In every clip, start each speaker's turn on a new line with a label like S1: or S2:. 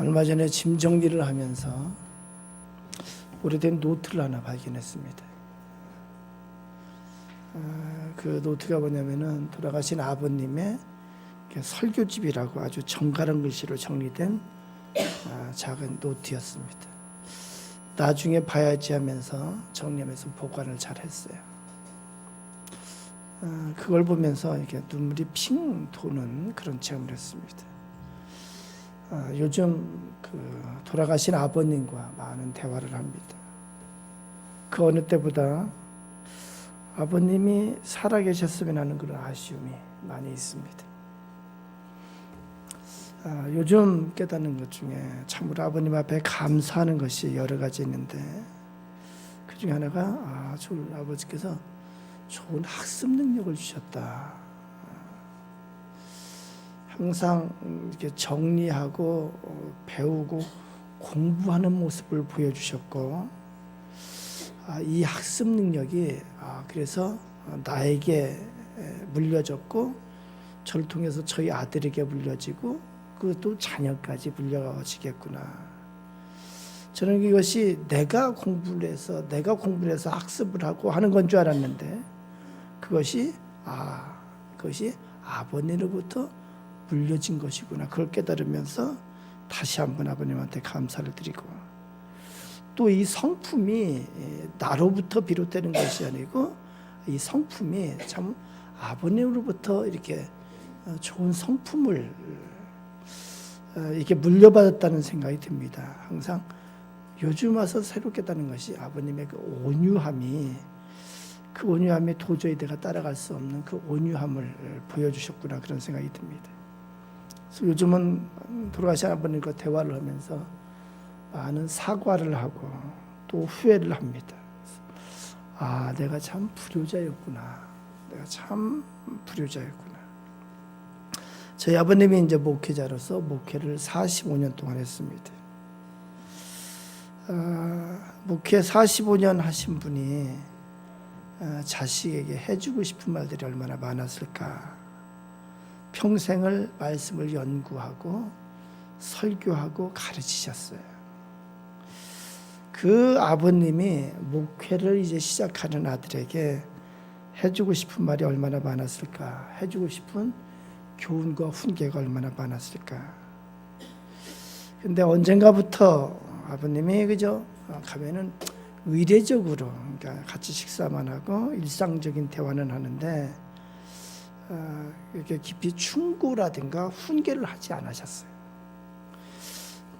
S1: 얼마 전에 짐 정리를 하면서 오래된 노트를 하나 발견했습니다. 그 노트가 뭐냐면은 돌아가신 아버님의 설교집이라고 아주 정갈한 글씨로 정리된 작은 노트였습니다. 나중에 봐야지 하면서 정리하면서 보관을 잘 했어요. 그걸 보면서 이렇게 눈물이 핑 도는 그런 체험을 했습니다. 요즘 돌아가신 아버님과 많은 대화를 합니다. 그 어느 때보다 아버님이 살아계셨으면 하는 그런 아쉬움이 많이 있습니다. 요즘 깨닫는 것 중에 참으로 아버님 앞에 감사하는 것이 여러 가지 있는데 그 중에 하나가 아버지께서 좋은 학습 능력을 주셨다. 항상 이렇게 정리하고 배우고 공부하는 모습을 보여주셨고 이 학습 능력이 그래서 나에게 물려졌고 저를 통해서 저희 아들에게 물려지고 그것도 자녀까지 물려지겠구나. 저는 이것이 내가 공부를 해서 학습을 하고 하는 건 줄 알았는데 그것이 아버님으로부터 물려진 것이구나. 그걸 깨달으면서 다시 한번 아버님한테 감사를 드리고 또 이 성품이 나로부터 비롯되는 것이 아니고 이 성품이 참 아버님으로부터 이렇게 좋은 성품을 이렇게 물려받았다는 생각이 듭니다. 항상 요즘 와서 새로 깨닫는 것이 아버님의 그 온유함이 도저히 내가 따라갈 수 없는 그 온유함을 보여주셨구나 그런 생각이 듭니다. 그래서 요즘은 돌아가신 아버님과 대화를 하면서 많은 사과를 하고 또 후회를 합니다. 내가 참 불효자였구나. 저희 아버님이 이제 목회자로서 목회를 45년 동안 했습니다. 목회 45년 하신 분이 자식에게 해주고 싶은 말들이 얼마나 많았을까. 평생을 말씀을 연구하고 설교하고 가르치셨어요. 그 아버님이 목회를 이제 시작하는 아들에게 해주고 싶은 말이 얼마나 많았을까. 해주고 싶은 교훈과 훈계가 얼마나 많았을까. 근데 언젠가부터 아버님이 가면은 의례적으로 그러니까 같이 식사만 하고 일상적인 대화는 하는데 이렇게 깊이 충고라든가 훈계를 하지 않으셨어요.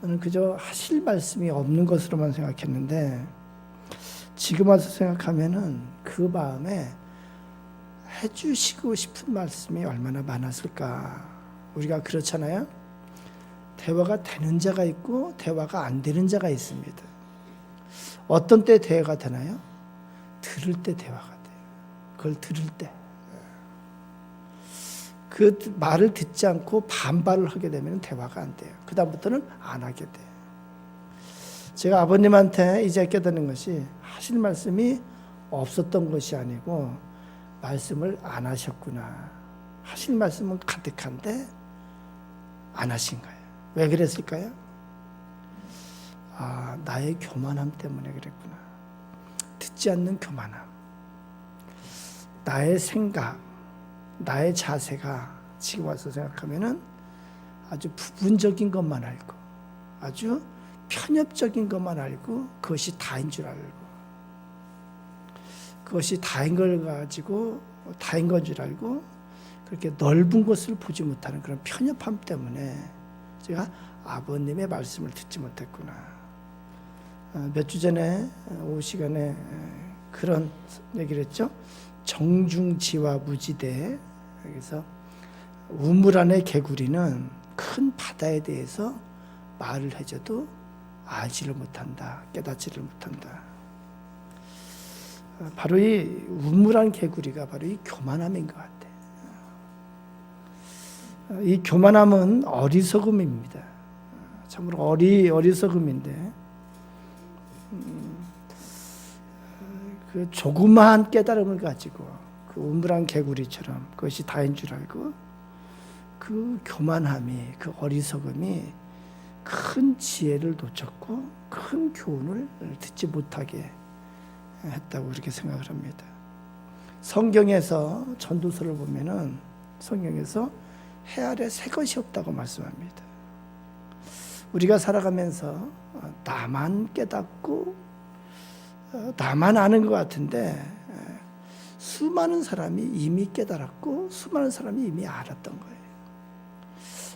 S1: 저는 그저 하실 말씀이 없는 것으로만 생각했는데 지금 와서 생각하면은 그 마음에 해주시고 싶은 말씀이 얼마나 많았을까. 우리가 그렇잖아요. 대화가 되는 자가 있고 대화가 안 되는 자가 있습니다. 어떤 때 대화가 되나요? 들을 때 대화가 돼요. 그걸 들을 때. 그 말을 듣지 않고 반발을 하게 되면 대화가 안 돼요. 그 다음부터는 안 하게 돼요. 제가 아버님한테 이제 깨닫는 것이 하실 말씀이 없었던 것이 아니고 말씀을 안 하셨구나. 하실 말씀은 가득한데 안 하신 거예요. 왜 그랬을까요? 나의 교만함 때문에 그랬구나. 듣지 않는 교만함. 나의 생각, 나의 자세가 지금 와서 생각하면은 아주 부분적인 것만 알고 아주 편협적인 것만 알고 그것이 다인 줄 알고 그것이 다인 걸 가지고 다인 건 줄 알고 그렇게 넓은 것을 보지 못하는 그런 편협함 때문에 제가 아버님의 말씀을 듣지 못했구나. 몇 주 전에 오후 시간에 그런 얘기를 했죠. 정중지와 무지대. 그래서 우물 안의 개구리는 큰 바다에 대해서 말을 해줘도 알지를 못한다. 깨닫지를 못한다. 바로 이 우물안 개구리가 바로 이 교만함인 것 같아요. 이 교만함은 어리석음입니다. 참으로 어리석음인데 그 조그마한 깨달음을 가지고 그 우물안 개구리처럼 그것이 다인 줄 알고 그 교만함이 그 어리석음이 큰 지혜를 놓쳤고 큰 교훈을 듣지 못하게 했다고 그렇게 생각을 합니다. 성경에서 전도서를 보면은 성경에서 해 아래 새 것이 없다고 말씀합니다. 우리가 살아가면서 나만 깨닫고 나만 아는 것 같은데 수많은 사람이 이미 깨달았고 수많은 사람이 이미 알았던 거예요.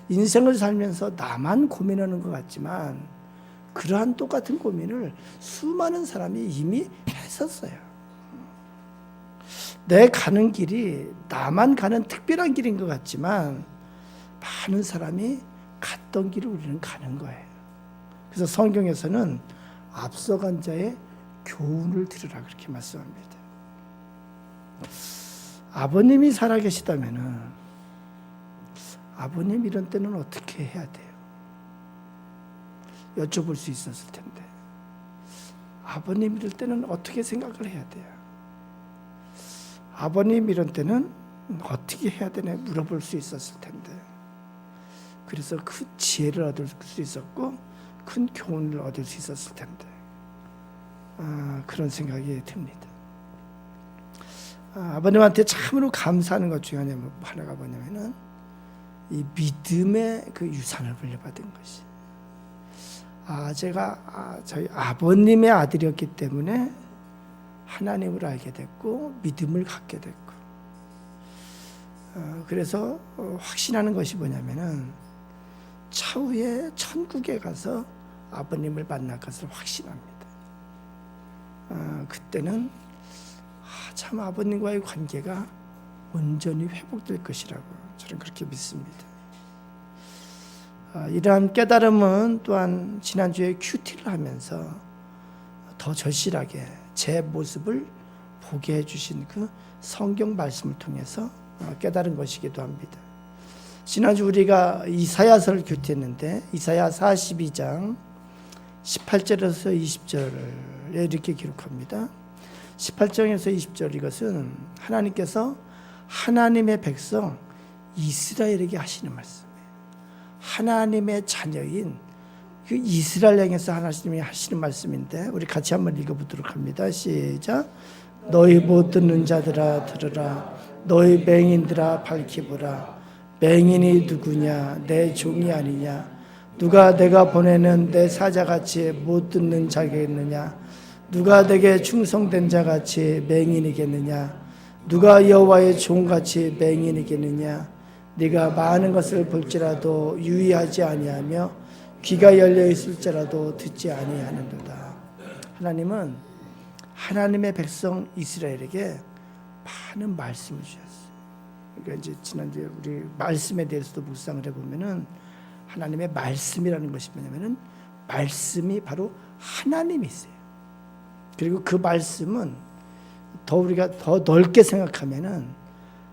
S1: 인생을 살면서 나만 고민하는 것 같지만 그러한 똑같은 고민을 수많은 사람이 이미 했었어요. 내 가는 길이 나만 가는 특별한 길인 것 같지만 많은 사람이 갔던 길을 우리는 가는 거예요. 그래서 성경에서는 앞서간 자의 교훈을 들으라 그렇게 말씀합니다. 아버님이 살아계시다면은 아버님 이런 때는 어떻게 해야 돼요? 여쭤볼 수 있었을 텐데 아버님 이럴 때는 어떻게 생각을 해야 돼요? 아버님 이런 때는 어떻게 해야 되나 물어볼 수 있었을 텐데 그래서 큰 지혜를 얻을 수 있었고 큰 교훈을 얻을 수 있었을 텐데 그런 생각이 듭니다. 아버님한테 참으로 감사하는 것 중에 하나가 뭐냐면은 이 믿음의 그 유산을 물려받은 것이. 제가 저희 아버님의 아들이었기 때문에 하나님을 알게 됐고 믿음을 갖게 됐고 그래서 확신하는 것이 뭐냐면은 차후에 천국에 가서 아버님을 만날 것을 확신합니다. 그때는 참 아버님과의 관계가 온전히 회복될 것이라고 저는 그렇게 믿습니다. 이러한 깨달음은 또한 지난주에 큐티를 하면서 더 절실하게 제 모습을 보게 해주신 그 성경 말씀을 통해서 깨달은 것이기도 합니다. 지난주 우리가 이사야서를 큐티했는데 이사야 42장 18절에서 20절에 이렇게 기록합니다. 18장에서 20절 이것은 하나님께서 하나님의 백성 이스라엘에게 하시는 말씀이에요. 하나님의 자녀인 그 이스라엘 향해서 하나님이 하시는 말씀인데 우리 같이 한번 읽어보도록 합니다. 시작. 너희 못 듣는 자들아 들으라. 너희 맹인들아 밝히보라. 맹인이 누구냐? 내 종이 아니냐? 누가 내가 보내는 내 사자같이 못 듣는 자겠느냐? 누가 내게 충성된 자같이 맹인이겠느냐? 누가 여호와의 종같이 맹인이겠느냐? 네가 많은 것을 볼지라도 유의하지 아니하며 귀가 열려 있을지라도 듣지 아니하는도다. 하나님은 하나님의 백성 이스라엘에게 많은 말씀을 주셨어요. 그러니까 이제 지난주에 우리 말씀에 대해서도 묵상을 해보면은 하나님의 말씀이라는 것이 뭐냐면은 말씀이 바로 하나님이세요. 그리고 그 말씀은 우리가 더 넓게 생각하면은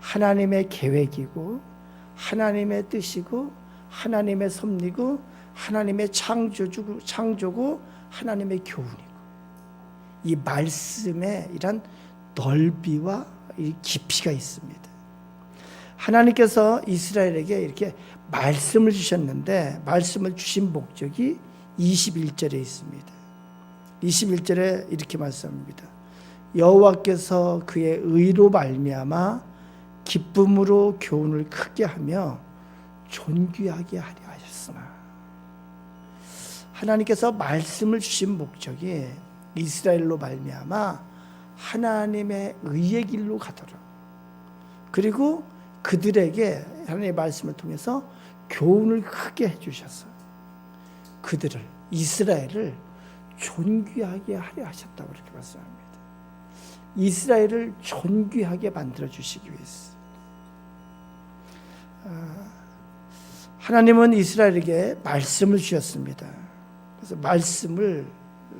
S1: 하나님의 계획이고 하나님의 뜻이고 하나님의 섭리고 하나님의 창조고 하나님의 교훈이고 이 말씀에 이런 넓이와 이 깊이가 있습니다. 하나님께서 이스라엘에게 이렇게 말씀을 주셨는데 말씀을 주신 목적이 21절에 있습니다. 21절에 이렇게 말씀합니다. 여호와께서 그의 의로 말미암아 기쁨으로 교훈을 크게 하며 존귀하게 하려 하셨으나 하나님께서 말씀을 주신 목적이 이스라엘로 말미암아 하나님의 의의 길로 가도록 그리고 그들에게 하나님의 말씀을 통해서 교훈을 크게 해주셔서 그들을 이스라엘을 존귀하게 하려 하셨다고 그렇게 말씀합니다. 이스라엘을 존귀하게 만들어 주시기 위해서 하나님은 이스라엘에게 말씀을 주셨습니다. 그래서 말씀을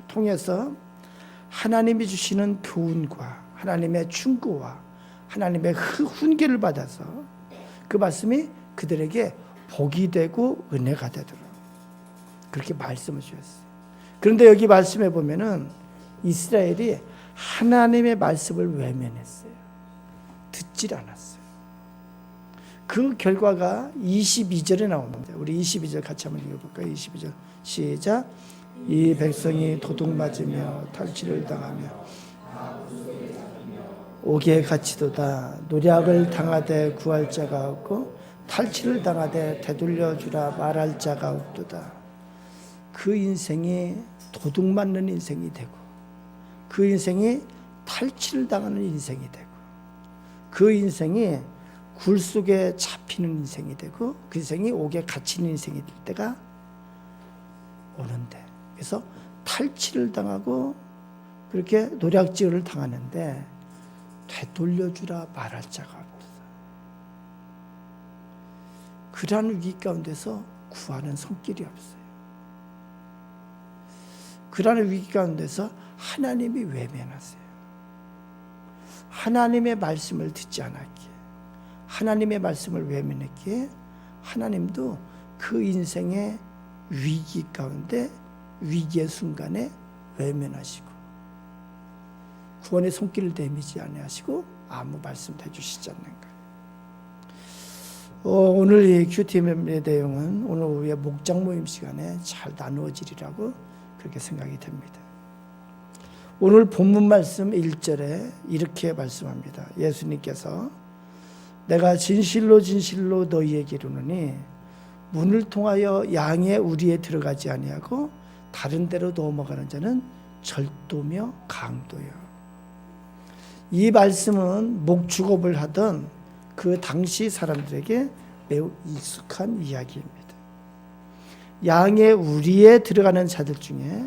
S1: 통해서 하나님이 주시는 교훈과 하나님의 충고와 하나님의 훈계를 받아서 그 말씀이 그들에게 복이 되고 은혜가 되도록 그렇게 말씀을 주셨어요. 그런데 여기 말씀해 보면은 이스라엘이 하나님의 말씀을 외면했어요. 듣질 않았어요. 그 결과가 22절에 나옵니다. 우리 22절 같이 한번 읽어볼까요? 22절 시작. 이 백성이 도둑맞으며 탈취를 당하며 옥에 갇히도다. 노략을 당하되 구할 자가 없고 탈취를 당하되 되돌려주라 말할 자가 없도다. 그 인생이 도둑맞는 인생이 되고, 그 인생이 탈취를 당하는 인생이 되고, 그 인생이 굴 속에 잡히는 인생이 되고, 그 인생이 옥에 갇히는 인생이 될 때가 오는데, 그래서 탈취를 당하고 그렇게 노략질을 당하는데 되돌려주라 말할 자가 없다. 그러한 위기 가운데서 구하는 손길이 없어요. 그러한 위기 가운데서 하나님이 외면하세요. 하나님의 말씀을 듣지 않았기에, 하나님의 말씀을 외면했기에 하나님도 그 인생의 위기 가운데, 위기의 순간에 외면하시고 구원의 손길을 내미지 아니하시고 아무 말씀도 해주시지 않는 거예요. 오늘 이 큐티엠의 내용은 오늘 오후에 목장 모임 시간에 잘 나누어지리라고 그렇게 생각이 됩니다. 오늘 본문 말씀 1절에 이렇게 말씀합니다. 예수님께서 내가 진실로 진실로 너희에게 이르노니 문을 통하여 양의 우리에 들어가지 아니하고 다른 데로 넘어가는 자는 절도며 강도요. 이 말씀은 목축업을 하던 그 당시 사람들에게 매우 익숙한 이야기입니다. 양의 우리에 들어가는 자들 중에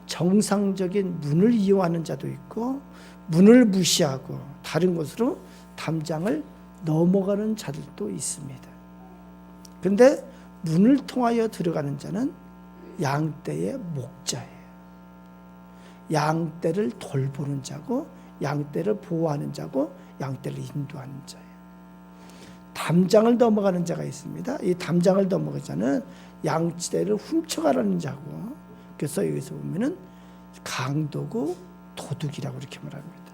S1: 정상적인 문을 이용하는 자도 있고, 문을 무시하고 다른 곳으로 담장을 넘어가는 자들도 있습니다. 그런데 문을 통하여 들어가는 자는 양떼의 목자예요. 양떼를 돌보는 자고, 양떼를 보호하는 자고, 양떼를 인도하는 자예요. 담장을 넘어가는 자가 있습니다. 이 담장을 넘어가는 자는 양떼를 훔쳐가라는 자고, 그래서 여기서 보면은 강도고 도둑이라고 이렇게 말합니다.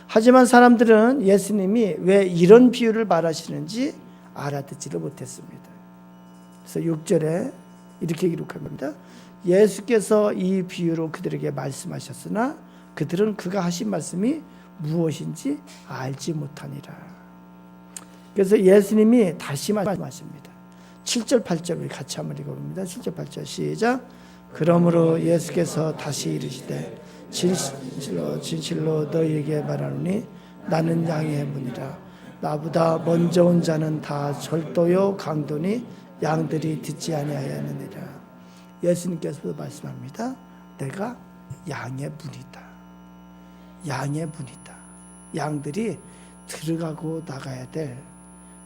S1: 하지만 사람들은 예수님이 왜 이런 비유를 말하시는지 알아듣지를 못했습니다. 그래서 6절에 이렇게 기록합니다. 예수께서 이 비유로 그들에게 말씀하셨으나 그들은 그가 하신 말씀이 무엇인지 알지 못하니라. 그래서 예수님이 다시 말씀하십니다. 7절 8절을 같이 한번 읽어봅니다. 7절 8절 시작. 그러므로 예수께서 다시 이르시되 진실로 진실로 너희에게 말하노니 나는 양의 문이라. 나보다 먼저 온 자는 다 절도요 강도니 양들이 듣지 아니하였느니라. 예수님께서도 말씀합니다. 내가 양의 문이다. 양의 문이다. 양들이 들어가고 나가야 될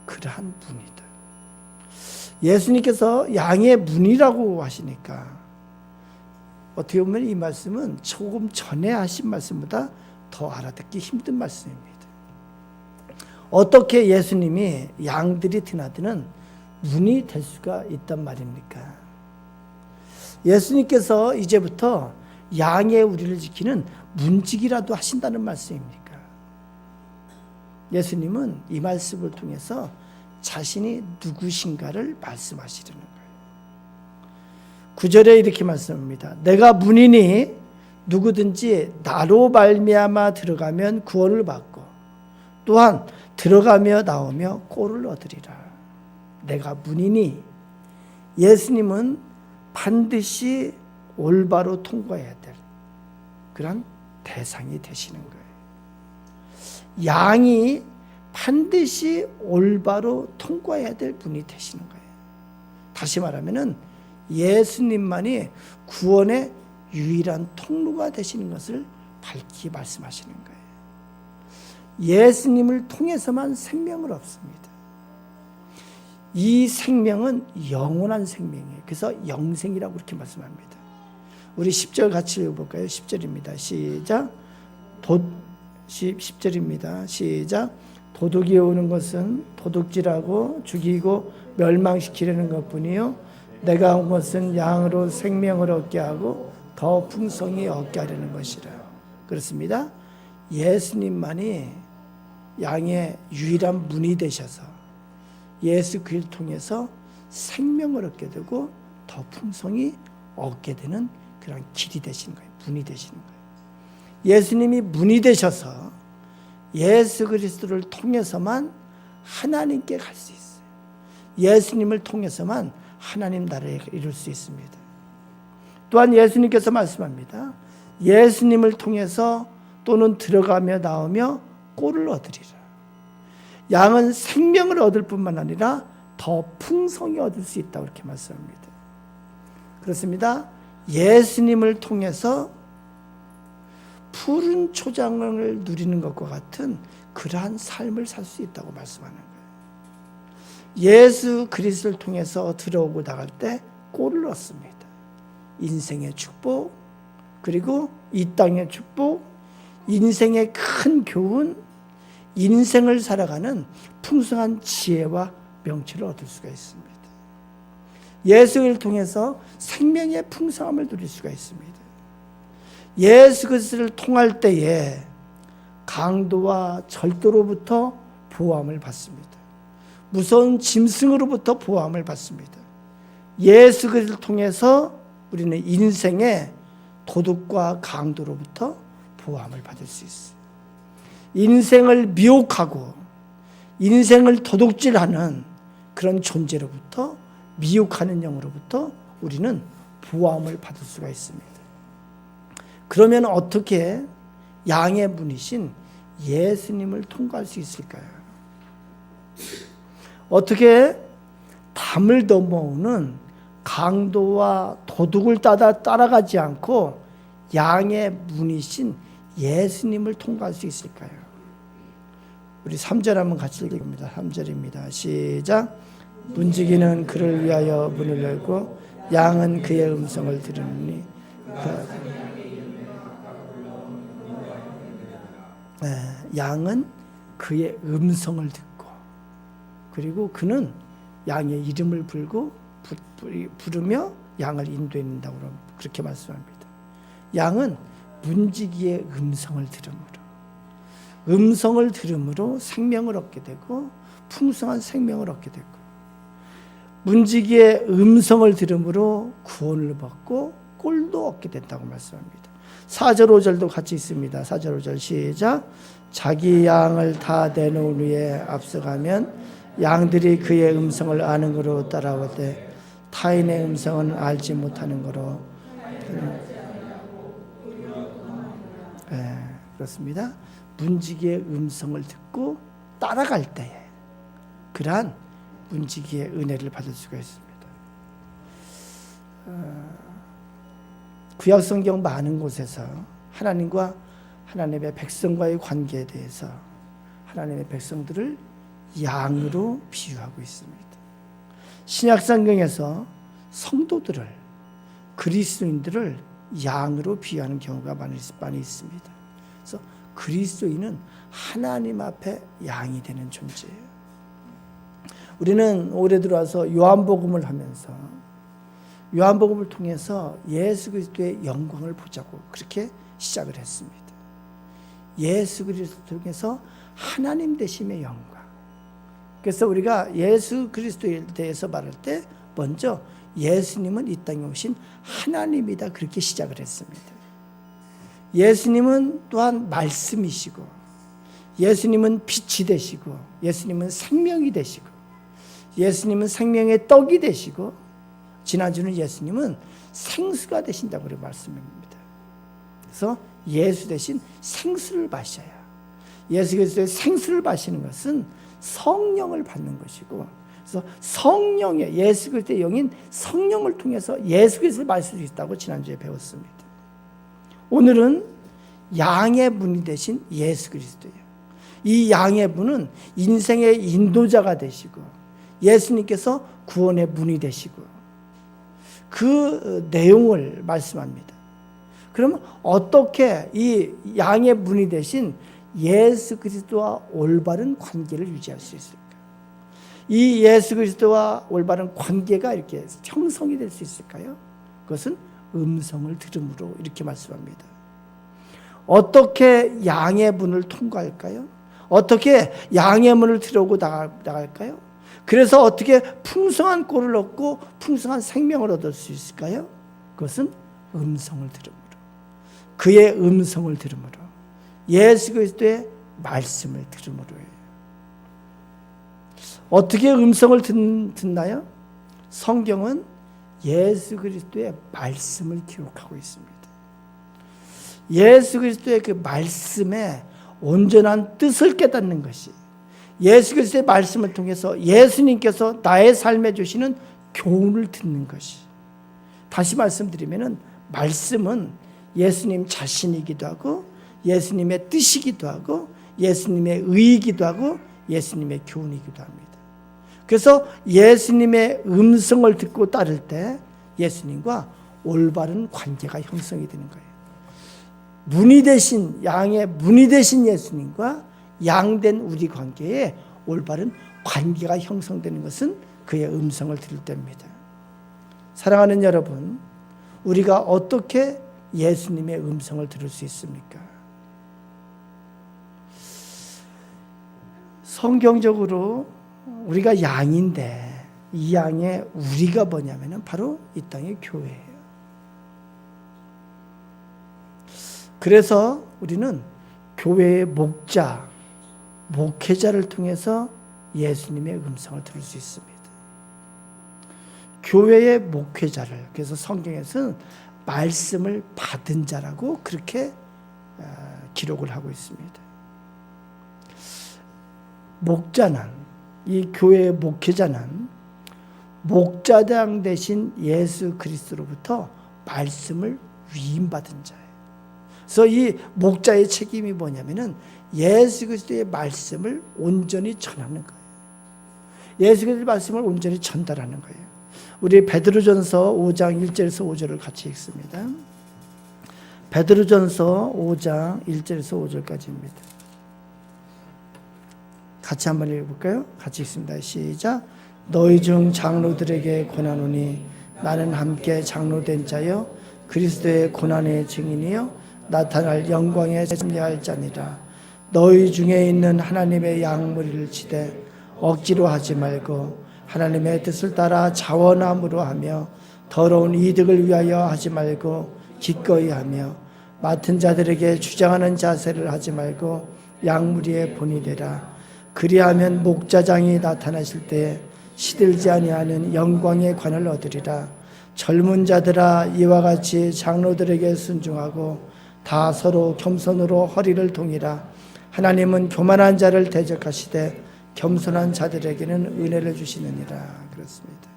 S1: 그러한 문이다. 예수님께서 양의 문이라고 하시니까 어떻게 보면 이 말씀은 조금 전에 하신 말씀보다 더 알아듣기 힘든 말씀입니다. 어떻게 예수님이 양들이 드나드는 문이 될 수가 있단 말입니까? 예수님께서 이제부터 양의 우리를 지키는 문지기라도 하신다는 말씀입니까? 예수님은 이 말씀을 통해서 자신이 누구신가를 말씀하시려는 거예요. 9절에 이렇게 말씀합니다. 내가 문이니 누구든지 나로 말미암아 들어가면 구원을 받고 또한 들어가며 나오며 꼴을 얻으리라. 내가 문이니, 예수님은 반드시 올바로 통과해야 될 그런 대상이 되시는 거예요. 양이 반드시 올바로 통과해야 될 분이 되시는 거예요. 다시 말하면은 예수님만이 구원의 유일한 통로가 되시는 것을 밝히 말씀하시는 거예요. 예수님을 통해서만 생명을 얻습니다. 이 생명은 영원한 생명이에요. 그래서 영생이라고 이렇게 말씀합니다. 우리 10절 같이 읽어볼까요? 10절입니다. 시작. 10절입니다. 시작. 도둑이 오는 것은 도둑질하고 죽이고 멸망시키려는 것뿐이요 내가 온 것은 양으로 생명을 얻게 하고 더 풍성히 얻게 하려는 것이라. 그렇습니다. 예수님만이 양의 유일한 문이 되셔서 예수 그리스도를 통해서 생명을 얻게 되고 더 풍성히 얻게 되는 그런 길이 되시는 거예요. 문이 되시는 거예요. 예수님이 문이 되셔서 예수 그리스도를 통해서만 하나님께 갈 수 있어요. 예수님을 통해서만 하나님 나라에 이룰 수 있습니다. 또한 예수님께서 말씀합니다. 예수님을 통해서 또는 들어가며 나오며 꼴을 얻으리라. 양은 생명을 얻을 뿐만 아니라 더 풍성히 얻을 수 있다고 이렇게 말씀합니다. 그렇습니다. 예수님을 통해서 푸른 초장을 누리는 것과 같은 그러한 삶을 살 수 있다고 말씀하는 거예요. 예수 그리스도를 통해서 들어오고 나갈 때 꼴을 얻습니다. 인생의 축복, 그리고 이 땅의 축복, 인생의 큰 교훈, 인생을 살아가는 풍성한 지혜와 명철을 얻을 수가 있습니다. 예수를 통해서 생명의 풍성함을 누릴 수가 있습니다. 예수 그리스도를 통할 때에 강도와 절도로부터 보호함을 받습니다. 무서운 짐승으로부터 보호함을 받습니다. 예수 그리스도를 통해서 우리는 인생의 도둑과 강도로부터 보호함을 받을 수 있어요. 인생을 미혹하고 인생을 도둑질하는 그런 존재로부터, 미혹하는 영으로부터 우리는 보호함을 받을 수가 있습니다. 그러면 어떻게 양의 문이신 예수님을 통과할 수 있을까요? 어떻게 담을 넘어오는 강도와 도둑을 따라가지 않고 양의 문이신 예수님을 통과할 수 있을까요? 우리 3절 한번 같이 읽습니다. 3절입니다. 시작. 문지기는 그를 위하여 문을 열고 양은 그의 음성을 들으니 양은 그의 음성을 듣고, 그리고 그는 양의 이름을 부르며 양을 인도한다고 그렇게 말씀합니다. 양은 문지기의 음성을 들음으로 생명을 얻게 되고 풍성한 생명을 얻게 되고, 문지기의 음성을 들음으로 구원을 받고 꼴도 얻게 된다고 말씀합니다. 4절 5절도 같이 있습니다. 4절 5절 시작. 자기 양을 다 내놓은 후에 앞서가면 양들이 그의 음성을 아는 거로 따라오되 타인의 음성은 알지 못하는 거로. 그렇습니다. 문지기의 음성을 듣고 따라갈 때에 그러한 문지기의 은혜를 받을 수가 있습니다. 구약 성경 많은 곳에서 하나님과 하나님의 백성과의 관계에 대해서 하나님의 백성들을 양으로 비유하고 있습니다. 신약 성경에서 성도들을, 그리스도인들을 양으로 비유하는 경우가 많이 있습니다. 그래서 그리스도인은 하나님 앞에 양이 되는 존재예요. 우리는 올해 들어와서 요한복음을 하면서 요한복음을 통해서 예수 그리스도의 영광을 보자고 그렇게 시작을 했습니다. 예수 그리스도를 통해서 하나님 되심의 영광. 그래서 우리가 예수 그리스도에 대해서 말할 때 먼저 예수님은 이 땅에 오신 하나님이다 그렇게 시작을 했습니다. 예수님은 또한 말씀이시고, 예수님은 빛이 되시고, 예수님은 생명이 되시고, 예수님은 생명의 떡이 되시고, 지난주는 예수님은 생수가 되신다고 우리 말씀합니다. 그래서 예수 대신 생수를 마셔야, 예수 그리스도의 생수를 마시는 것은 성령을 받는 것이고, 그래서 성령의, 예수 그리스도의 영인 성령을 통해서 예수 그리스도를 마실 수 있다고 지난주에 배웠습니다. 오늘은 양의 문이 되신 예수 그리스도예요. 이 양의 문은 인생의 인도자가 되시고, 예수님께서 구원의 문이 되시고, 그 내용을 말씀합니다. 그러면 어떻게 이 양의 문이 되신 예수 그리스도와 올바른 관계를 유지할 수 있을까? 이 예수 그리스도와 올바른 관계가 이렇게 형성이 될 수 있을까요? 그것은 음성을 들음으로 이렇게 말씀합니다. 어떻게 양의 문을 통과할까요? 어떻게 양의 문을 들어오고 나갈까요? 그래서 어떻게 풍성한 꼴을 얻고 풍성한 생명을 얻을 수 있을까요? 그것은 음성을 들음으로, 그의 음성을 들음으로, 예수 그리스도의 말씀을 들음으로예요. 어떻게 음성을 듣나요? 성경은 예수 그리스도의 말씀을 기록하고 있습니다. 예수 그리스도의 그 말씀의 온전한 뜻을 깨닫는 것이, 예수 그리스도의 말씀을 통해서 예수님께서 나의 삶에 주시는 교훈을 듣는 것이, 다시 말씀드리면은 말씀은 예수님 자신이기도 하고 예수님의 뜻이기도 하고 예수님의 의이기도 하고 예수님의 교훈이기도 합니다. 그래서 예수님의 음성을 듣고 따를 때 예수님과 올바른 관계가 형성이 되는 거예요. 문이 되신, 양의 문이 되신 예수님과 양된 우리 관계에 올바른 관계가 형성되는 것은 그의 음성을 들을 때입니다. 사랑하는 여러분, 우리가 어떻게 예수님의 음성을 들을 수 있습니까? 성경적으로 우리가 양인데 이 양의 우리가 뭐냐면 바로 이 땅의 교회예요. 그래서 우리는 교회의 목자, 목회자를 통해서 예수님의 음성을 들을 수 있습니다. 교회의 목회자를, 그래서 성경에서는 말씀을 받은 자라고 그렇게 기록을 하고 있습니다. 목자는, 이 교회의 목회자는 목자장 대신 예수 그리스도로부터 말씀을 위임받은 자예요. 그래서 이 목자의 책임이 뭐냐면은 예수 그리스도의 말씀을 온전히 전하는 거예요. 예수 그리스도의 말씀을 온전히 전달하는 거예요. 우리 베드로전서 5장 1절에서 5절을 같이 읽습니다. 베드로전서 5장 1절에서 5절까지입니다. 같이 한번 읽어볼까요? 같이 읽습니다. 시작. 너희 중 장로들에게 권하노니 나는 함께 장로된 자여 그리스도의 고난의 증인이요 나타날 영광에 참여할 자니라. 너희 중에 있는 하나님의 양무리를 치되 억지로 하지 말고 하나님의 뜻을 따라 자원함으로 하며 더러운 이득을 위하여 하지 말고 기꺼이 하며 맡은 자들에게 주장하는 자세를 하지 말고 양무리의 본이 되라. 그리하면 목자장이 나타나실 때에 시들지 아니하는 영광의 관을 얻으리라. 젊은 자들아 이와 같이 장로들에게 순종하고 다 서로 겸손으로 허리를 동이라. 하나님은 교만한 자를 대적하시되 겸손한 자들에게는 은혜를 주시느니라. 그렇습니다.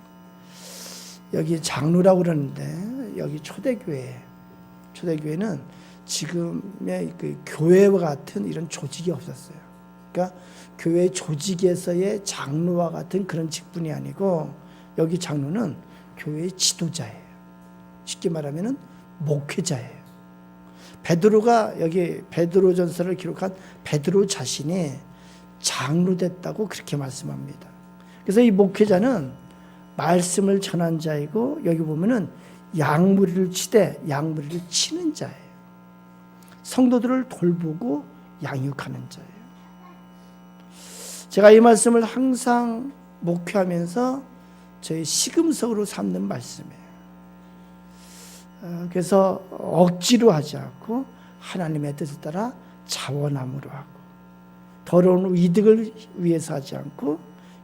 S1: 여기 장로라고 그러는데 여기 초대교회는 지금의 그 교회와 같은 이런 조직이 없었어요. 그러니까 교회 조직에서의 장로와 같은 그런 직분이 아니고 여기 장로는 교회의 지도자예요. 쉽게 말하면 목회자예요. 베드로가 여기 베드로전서를 기록한 베드로 자신이 장로 됐다고 그렇게 말씀합니다. 그래서 이 목회자는 말씀을 전한 자이고 여기 보면은 양무리를 치되 양무리를 치는 자예요. 성도들을 돌보고 양육하는 자예요. 제가 이 말씀을 항상 목회하면서 저희 시금석으로 삼는 말씀이에요. 그래서 억지로 하지 않고 하나님의 뜻을 따라 자원함으로 하고 더러운 이득을 위해서 하지 않고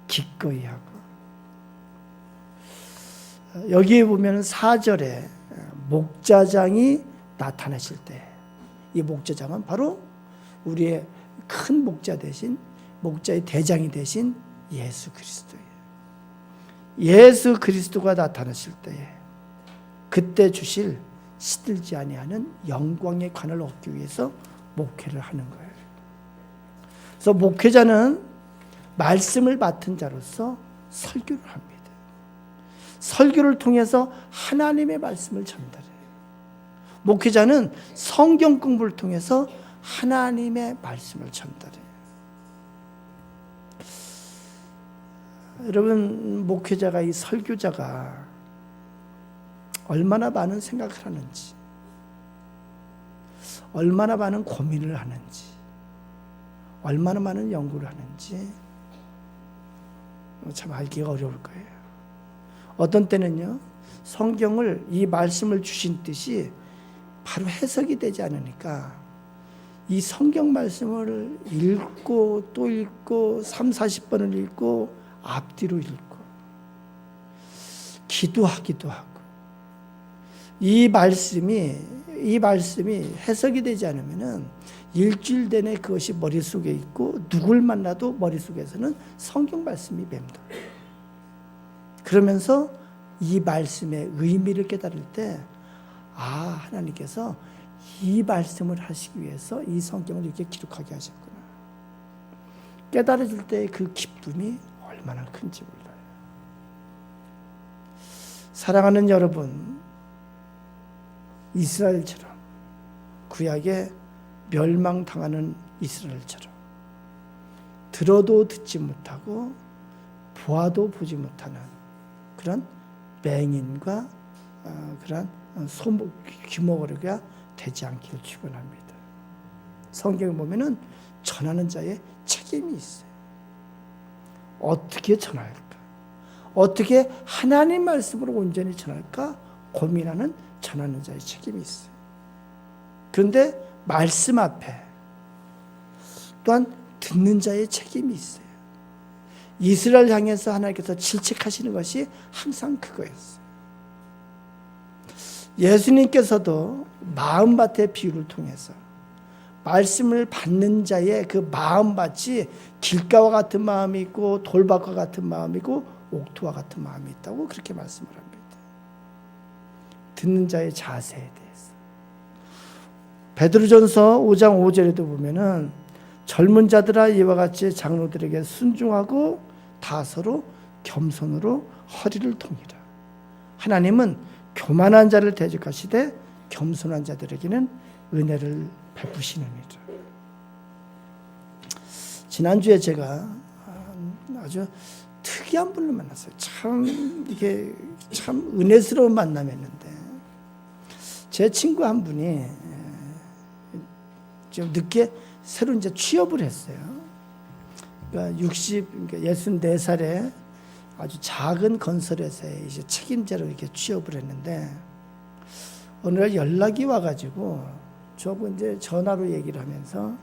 S1: 기꺼이 하고 여기에 보면 4절에 목자장이 나타나실 때 이 목자장은 바로 우리의 큰 목자 대신 목자의 대장이 되신 예수 그리스도예요. 예수 그리스도가 나타나실 때에 그때 주실 시들지 아니하는 영광의 관을 얻기 위해서 목회를 하는 거예요. 그래서 목회자는 말씀을 맡은 자로서 설교를 합니다. 설교를 통해서 하나님의 말씀을 전달해요. 목회자는 성경 공부를 통해서 하나님의 말씀을 전달해요. 여러분, 목회자가 이 설교자가 얼마나 많은 생각을 하는지, 얼마나 많은 고민을 하는지, 얼마나 많은 연구를 하는지 참 알기가 어려울 거예요. 어떤 때는요, 성경을 이 말씀을 주신 뜻이 바로 해석이 되지 않으니까 이 성경 말씀을 읽고 또 읽고 30-40번을 읽고 앞뒤로 읽고 기도하기도 하고 이 말씀이 해석이 되지 않으면은 일주일 내내 그것이 머릿속에 있고 누굴 만나도 머릿속에서는 성경 말씀이 맴돌아요. 그러면서 이 말씀의 의미를 깨달을 때 하나님께서 이 말씀을 하시기 위해서 이 성경을 이렇게 기록하게 하셨구나. 깨달아질 때의 그 기쁨이 얼마나 큰지 몰라요. 사랑하는 여러분, 이스라엘처럼 구약에 멸망당하는 이스라엘처럼 들어도 듣지 못하고 보아도 보지 못하는 그런 맹인과 그런 귀머거리가 되지 않기를 축원합니다. 성경에 보면은 전하는 자의 책임이 있어요. 어떻게 전할까? 어떻게 하나님 말씀으로 온전히 전할까? 고민하는 전하는 자의 책임이 있어요. 그런데 말씀 앞에 또한 듣는 자의 책임이 있어요. 이스라엘 향해서 하나님께서 질책하시는 것이 항상 그거였어요. 예수님께서도 마음밭의 비유를 통해서 말씀을 받는 자의 그 마음밭이 길가와 같은 마음이 있고 돌밭과 같은 마음이 있고 옥토와 같은 마음이 있다고 그렇게 말씀을 합니다. 듣는 자의 자세에 대해서 베드로전서 5장 5절에도 보면은 젊은 자들아 이와 같이 장로들에게 순종하고 다 서로 겸손으로 허리를 동이라. 하나님은 교만한 자를 대적하시되 겸손한 자들에게는 은혜를 베푸시느니라. 지난주에 제가 아주 특이한 분을 만났어요. 이게 참 은혜스러운 만남이었는데 제 친구 한 분이 좀 늦게 새로 이제 취업을 했어요. 그러니까 64살에 아주 작은 건설회사에 이제 책임자로 이렇게 취업을 했는데 어느 날 연락이 와가지고 저하고 이제 전화로 얘기를 하면서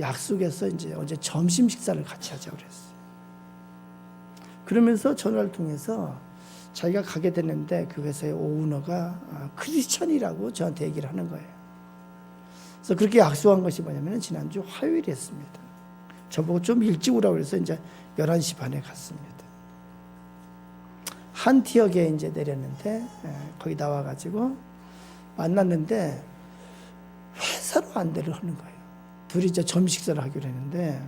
S1: 약속해서 이제 어제 점심 식사를 같이 하자고 그랬어요. 그러면서 전화를 통해서 자기가 가게 됐는데 그 회사의 오너가 크리스천이라고 저한테 얘기를 하는 거예요. 그래서 그렇게 약속한 것이 뭐냐면 지난주 화요일이었습니다. 저보고 좀 일찍 오라고 해서 이제 11시 반에 갔습니다. 한티역에 이제 내렸는데 거기 나와가지고 만났는데 회사로 안내를 하는 거예요. 둘이 이제 점심 식사를 하기로 했는데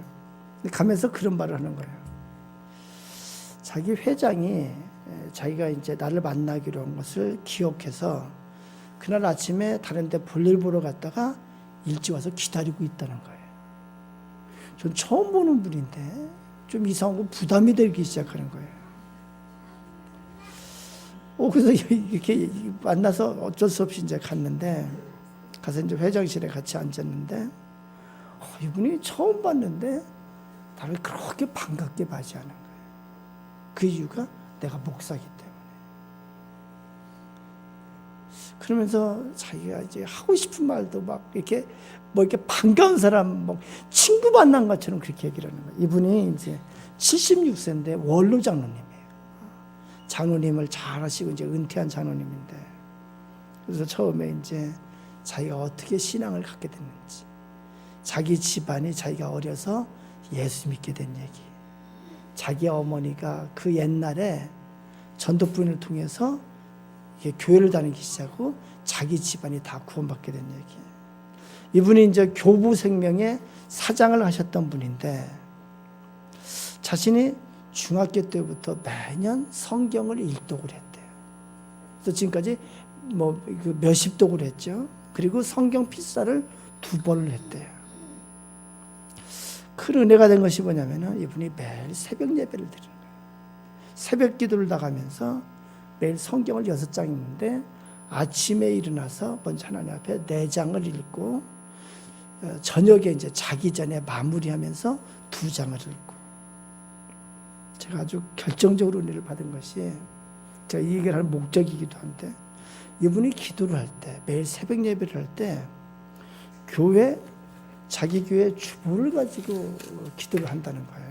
S1: 가면서 그런 말을 하는 거예요. 자기 회장이 자기가 이제 나를 만나기로 한 것을 기억해서 그날 아침에 다른 데 볼일 보러 갔다가 일찍 와서 기다리고 있다는 거예요. 전 처음 보는 분인데 좀 이상하고 부담이 되기 시작하는 거예요. 그래서 이렇게 만나서 어쩔 수 없이 이제 갔는데 가서 이제 회장실에 같이 앉았는데 이분이 처음 봤는데 나를 그렇게 반갑게 맞이하는 거예요. 그 이유가 내가 목사기 때문에. 그러면서 자기가 이제 하고 싶은 말도 막 이렇게 이렇게 반가운 사람 친구 만난 것처럼 그렇게 얘기를 하는 거예요. 이분이 이제 76세인데 원로 장로님이에요. 장로님을 잘 하시고 이제 은퇴한 장로님인데 그래서 처음에 이제 자기가 어떻게 신앙을 갖게 됐는지 자기 집안이 자기가 어려서 예수 믿게 된 얘기 자기 어머니가 그 옛날에 전도부인을 통해서 교회를 다니기 시작하고 자기 집안이 다 구원받게 된 얘기 이분이 이제 교부생명의 사장을 하셨던 분인데 자신이 중학교 때부터 매년 성경을 일독을 했대요. 그래서 지금까지 몇십 독을 했죠. 그리고 성경 필사를 2번을 했대요. 큰 은혜가 된 것이 뭐냐면은 이분이 매일 새벽 예배를 드리는 거예요. 새벽 기도를 나가면서 매일 성경을 6장 읽는데 아침에 일어나서 먼저 하나님 앞에 4장을 읽고 저녁에 이제 자기 전에 마무리하면서 2장을 읽고 제가 아주 결정적으로 은혜를 받은 것이 제가 이 얘기를 하는 목적이기도 한데 이분이 기도를 할 때 매일 새벽 예배를 할 때 자기 교회 주보를 가지고 기도를 한다는 거예요.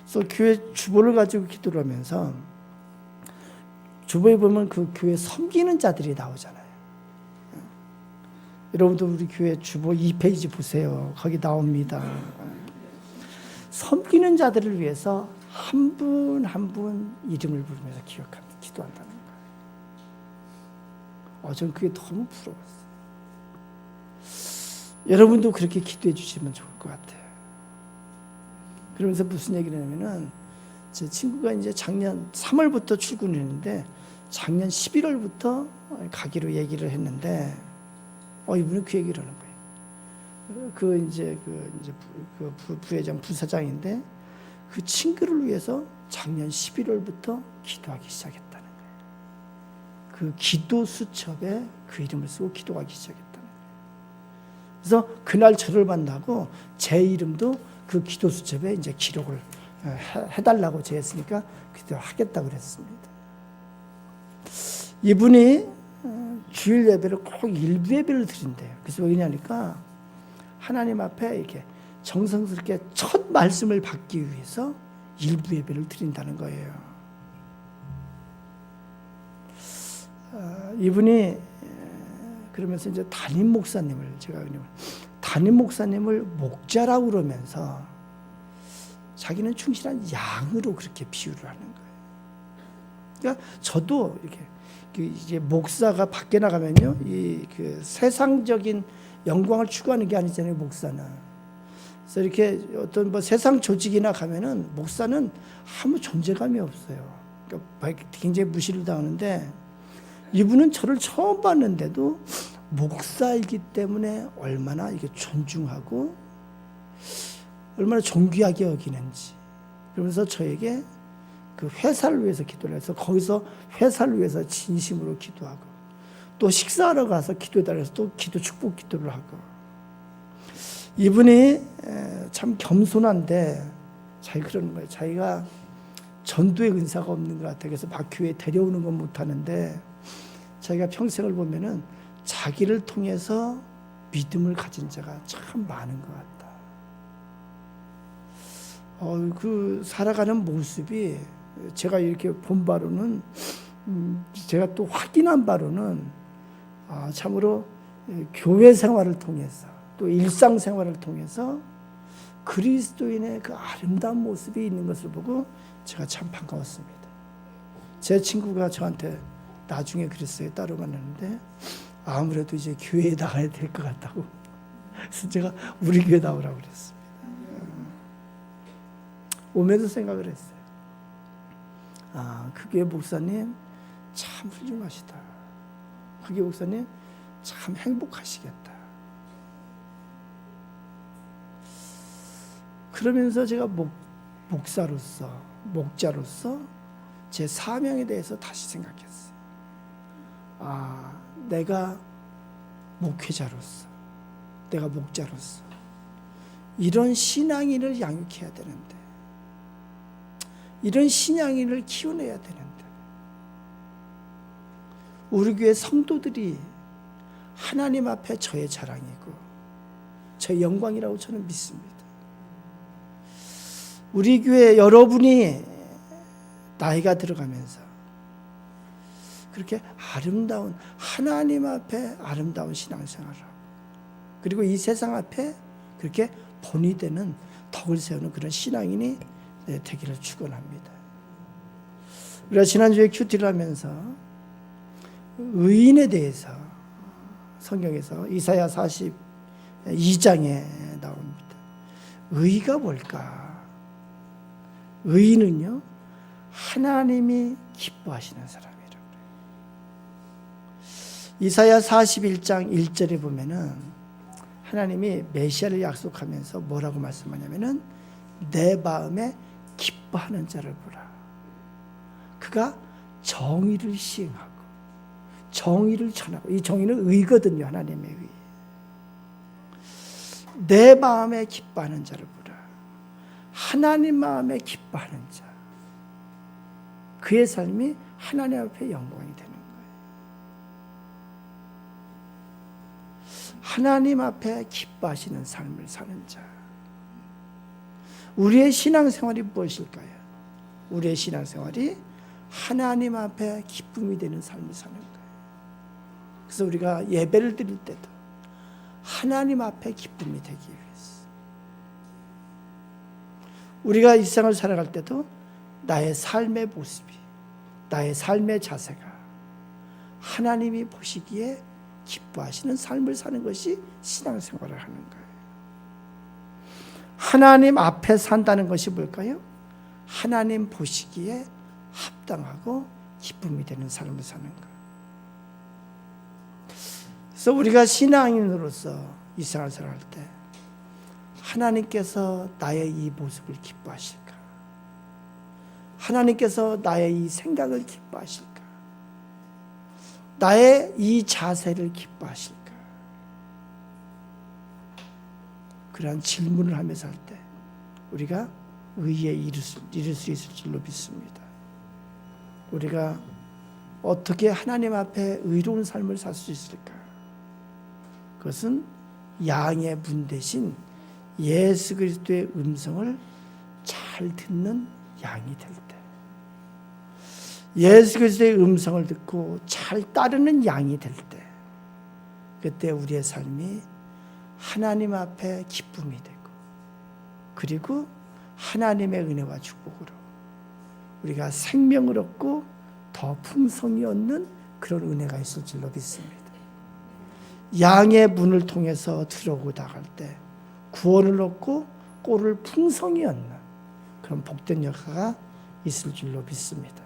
S1: 그래서 교회 주보를 가지고 기도를 하면서 주보에 보면 그 교회 섬기는 자들이 나오잖아요. 여러분도 우리 교회 주보 2페이지 보세요. 거기 나옵니다. 섬기는 자들을 위해서 한 분 한 분 이름을 부르면서 기도한다는 거예요. 저는 그게 너무 부러웠어요. 여러분도 그렇게 기도해 주시면 좋을 것 같아요. 그러면서 무슨 얘기를 하냐면은 제 친구가 이제 작년 3월부터 출근했는데 작년 11월부터 가기로 얘기를 했는데 이분은 그 얘기를 하는 거예요. 그 부회장 부사장인데 그 친구를 위해서 작년 11월부터 기도하기 시작했다는 거예요. 그 기도 수첩에 그 이름을 쓰고 기도하기 시작했다는 거예요. 그래서 그날 저를 만나고 제 이름도 그 기도 수첩에 이제 기록을 해달라고 제했으니까 기도하겠다고 그랬습니다. 이분이 주일 예배를 꼭 일부 예배를 드린대요. 그래서 왜냐니까 하나님 앞에 이렇게 정성스럽게 첫 말씀을 받기 위해서 일부 예배를 드린다는 거예요. 이분이 그러면서 이제 담임 목사님을 목자라고 그러면서 자기는 충실한 양으로 그렇게 비유를 하는 거예요. 그러니까 저도 이렇게 이제 목사가 밖에 나가면요, 그 세상적인 영광을 추구하는 게 아니잖아요, 목사는. 그래서 이렇게 어떤 세상 조직이나 가면은 목사는 아무 존재감이 없어요. 그러니까 굉장히 무시를 당하는데 이분은 저를 처음 봤는데도 목사이기 때문에 얼마나 이게 존중하고 얼마나 존귀하게 여기는지. 그러면서 저에게 그 회사를 위해서 기도를 해서 거기서 회사를 위해서 진심으로 기도하고 또 식사하러 가서 기도해달라고 해서 또 축복 기도를 하고. 이분이 참 겸손한데 자기가 그러는 거예요. 자기가 전도의 은사가 없는 것 같아요. 그래서 막 교회에 데려오는 건 못하는데 자기가 평생을 보면은 자기를 통해서 믿음을 가진 자가 참 많은 것 같다. 그 살아가는 모습이 제가 이렇게 본 바로는 제가 또 확인한 바로는 참으로 교회 생활을 통해서 또 일상 생활을 통해서 그리스도인의 그 아름다운 모습이 있는 것을 보고 제가 참 반가웠습니다. 제 친구가 저한테 나중에 그랬어요. 따로 만났는데 아무래도 이제 교회에 나가야 될 것 같다고. 그래서 제가 우리 교회 나오라고 그랬습니다. 오면서 생각을 했어요. 그 교회 목사님 참 훌륭하시다. 그 교회 목사님 참 행복하시겠다. 그러면서 제가 목자로서 제 사명에 대해서 다시 생각했어요. 내가 목회자로서, 내가 목자로서 이런 신앙인을 양육해야 되는데, 이런 신앙인을 키워내야 되는데, 우리 교회 성도들이 하나님 앞에 저의 자랑이고 저의 영광이라고 저는 믿습니다. 우리 교회 여러분이 나이가 들어가면서 그렇게 아름다운 하나님 앞에 아름다운 신앙생활을 하고 그리고 이 세상 앞에 그렇게 본이 되는 덕을 세우는 그런 신앙인이 되기를 축원합니다. 우리가 지난주에 큐티를 하면서 의인에 대해서 성경에서 이사야 42장에 나옵니다. 의가 뭘까? 의인은요, 하나님이 기뻐하시는 사람이라고 그래요. 이사야 41장 1절에 보면은 하나님이 메시아를 약속하면서 뭐라고 말씀하냐면은 내 마음에 기뻐하는 자를 보라. 그가 정의를 시행하고 정의를 전하고, 이 정의는 의거든요. 하나님의 의. 내 마음에 기뻐하는 자를 보라. 하나님 마음에 기뻐하는 자. 그의 삶이 하나님 앞에 영광이 되는 거예요. 하나님 앞에 기뻐하시는 삶을 사는 자. 우리의 신앙생활이 무엇일까요? 우리의 신앙생활이 하나님 앞에 기쁨이 되는 삶을 사는 거예요. 그래서 우리가 예배를 드릴 때도 하나님 앞에 기쁨이 되기 위해서, 우리가 이 세상을 살아갈 때도 나의 삶의 모습이, 나의 삶의 자세가 하나님이 보시기에 기뻐하시는 삶을 사는 것이 신앙생활을 하는 거예요. 하나님 앞에 산다는 것이 뭘까요? 하나님 보시기에 합당하고 기쁨이 되는 삶을 사는 거예요. 그래서 우리가 신앙인으로서 이 세상을 살아갈 때 하나님께서 나의 이 모습을 기뻐하실까? 하나님께서 나의 이 생각을 기뻐하실까? 나의 이 자세를 기뻐하실까? 그러한 질문을 하면서 할 때 우리가 의에 이를 수 있을 줄로 믿습니다. 우리가 어떻게 하나님 앞에 의로운 삶을 살 수 있을까? 그것은 양의 문 대신 예수 그리스도의 음성을 잘 듣는 양이 될 때, 예수 그리스도의 음성을 듣고 잘 따르는 양이 될 때, 그때 우리의 삶이 하나님 앞에 기쁨이 되고, 그리고 하나님의 은혜와 축복으로 우리가 생명을 얻고 더 풍성히 얻는 그런 은혜가 있을 줄로 믿습니다. 양의 문을 통해서 들어오고 나갈 때 구원을 얻고 꼴을 풍성히 얻는 그런 복된 역사가 있을 줄로 믿습니다.